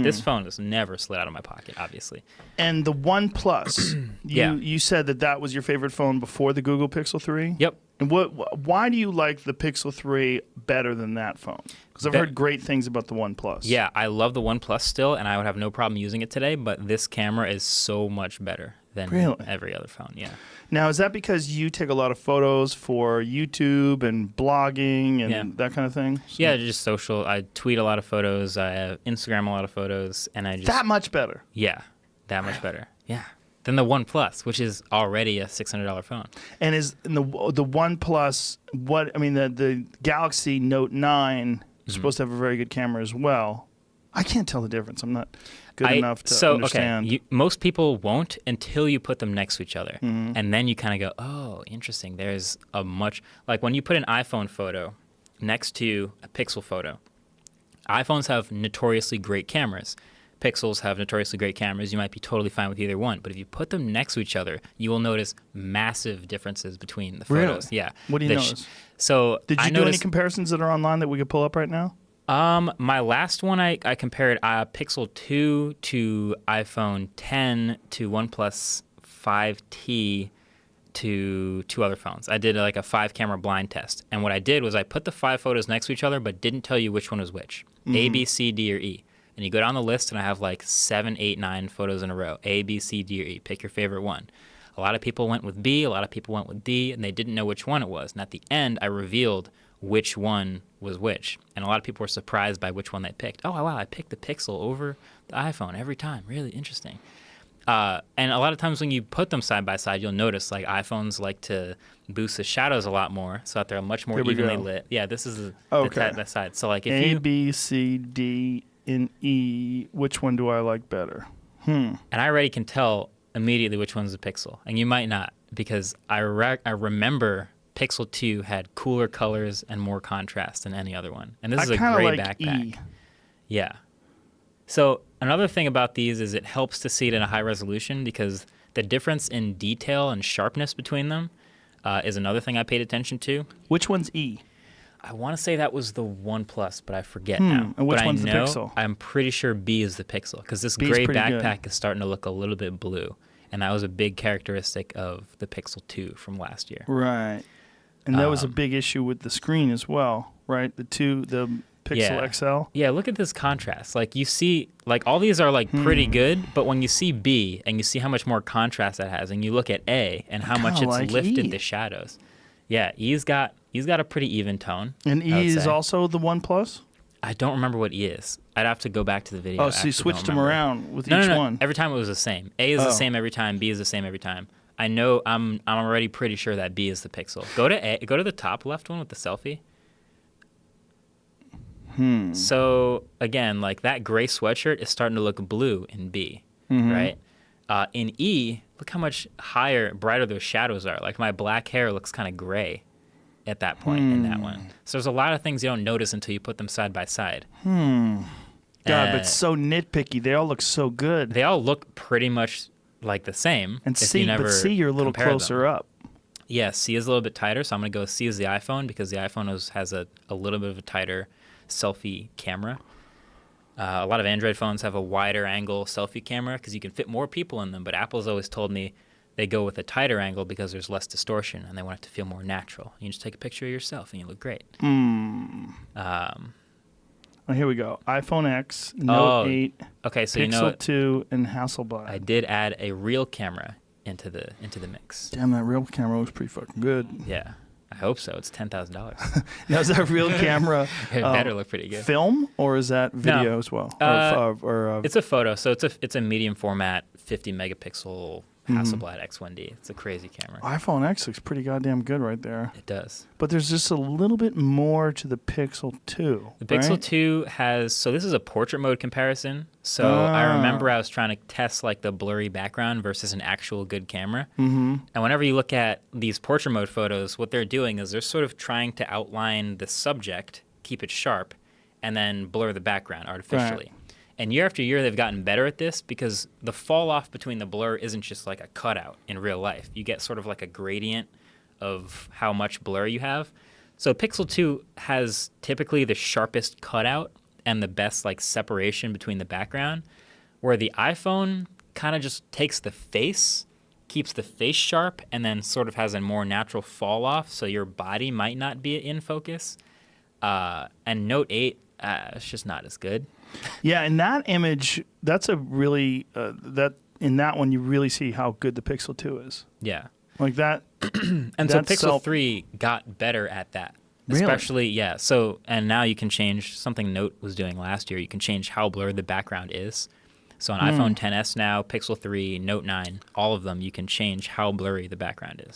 This phone has never slid out of my pocket, obviously. And the OnePlus, you said that was your favorite phone before the Google Pixel 3? Yep. And why do you like the Pixel 3 better than that phone? Because I've heard great things about the OnePlus. Yeah, I love the OnePlus still, and I would have no problem using it today, but this camera is so much better than every other phone, yeah. Now, is that because you take a lot of photos for YouTube and blogging and that kind of thing? Yeah, just social. I tweet a lot of photos. I have Instagram a lot of photos, and I just... That much better? Yeah, that much better, yeah. Than the OnePlus, which is already a $600 phone. And the OnePlus, the Galaxy Note 9 is supposed to have a very good camera as well. I can't tell the difference. I'm not good enough to understand. Okay, most people won't until you put them next to each other. And then you kind of go, oh, interesting. There's a much... Like when you put an iPhone photo next to a Pixel photo, iPhones have notoriously great cameras. Pixels have notoriously great cameras. You might be totally fine with either one. But if you put them next to each other, you will notice massive differences between the photos. Really? Yeah. What do you notice? Did you do any comparisons that are online that we could pull up right now? My last one, I compared Pixel 2 to iPhone 10 to OnePlus 5T to two other phones. I did like a 5-camera blind test. And what I did was I put the 5 photos next to each other but didn't tell you which one was which. A, B, C, D, or E. And you go down the list, and I have like 7, 8, 9 photos in a row. A, B, C, D, or E. Pick your favorite one. A lot of people went with B. A lot of people went with D, and they didn't know which one it was. And at the end, I revealed which one was which. And a lot of people were surprised by which one they picked. Oh, wow, I picked the Pixel over the iPhone every time. Really interesting. And a lot of times when you put them side by side, you'll notice like iPhones like to boost the shadows a lot more so that they're much more evenly lit. Yeah, this is the side. So like if A, B, C, D, and E, which one do I like better? And I already can tell immediately which one's the Pixel. And you might not, because I remember Pixel 2 had cooler colors and more contrast than any other one. And this is a gray backpack. E. Yeah. So another thing about these is it helps to see it in a high resolution, because the difference in detail and sharpness between them is another thing I paid attention to. Which one's E? I want to say that was the OnePlus, but I forget now. And which one's the Pixel? I'm pretty sure B is the Pixel, because this gray backpack is starting to look a little bit blue. And that was a big characteristic of the Pixel 2 from last year. Right. And that was a big issue with the screen as well, right? The Pixel XL. Yeah, look at this contrast. Like you see, like all these are like pretty good, but when you see B and you see how much more contrast that has, and you look at A and how much it's lifted the shadows. Yeah, E's got a pretty even tone. And E is also the OnePlus? I don't remember what E is. I'd have to go back to the video. Oh, so you switched them around with each one? Every time it was the same. A is the same every time. B is the same every time. I know. I'm already pretty sure that B is the Pixel. Go to the top left one with the selfie. So again, like that gray sweatshirt is starting to look blue in B, right? In E, look how much brighter those shadows are. Like my black hair looks kind of gray at that point in that one. So there's a lot of things you don't notice until you put them side by side. God, but it's so nitpicky. They all look so good. They all look pretty much like the same. And C, you're a little closer up. Yeah, C is a little bit tighter, so I'm going to go C as the iPhone, because the iPhone has a little bit of a tighter selfie camera. A lot of Android phones have a wider angle selfie camera because you can fit more people in them, but Apple's always told me they go with a tighter angle because there's less distortion and they want it to feel more natural. You just take a picture of yourself and you look great. Here we go. iPhone X, Note 8, okay, so Pixel 2, and Hasselblad. I did add a real camera into the mix. Damn, that real camera was pretty fucking good. Yeah. I hope so. It's $10,000. Now, is that real camera? It better look pretty good. Film, or is that video as well? It's a photo, so it's a medium format, 50 megapixel Hasselblad X1D. It's a crazy camera. iPhone X looks pretty goddamn good right there. It does. But there's just a little bit more to the Pixel 2. The Pixel 2 has, so this is a portrait mode comparison. So I remember I was trying to test like the blurry background versus an actual good camera. And whenever you look at these portrait mode photos, what they're doing is they're sort of trying to outline the subject, keep it sharp, and then blur the background artificially. Right. And year after year, they've gotten better at this because the fall off between the blur isn't just like a cutout in real life. You get sort of like a gradient of how much blur you have. So Pixel 2 has typically the sharpest cutout and the best like separation between the background, where the iPhone kind of just takes the face, keeps the face sharp, and then sort of has a more natural fall off, so your body might not be in focus. And Note 8, it's just not as good. Yeah, in that image, that's a really in that one you really see how good the Pixel 2 is. Yeah. Like that. And so Pixel 3 got better at that. Really? Especially, yeah. So, and now you can change something Note was doing last year. You can change how blurred the background is. So on iPhone XS now, Pixel 3, Note 9, all of them, you can change how blurry the background is.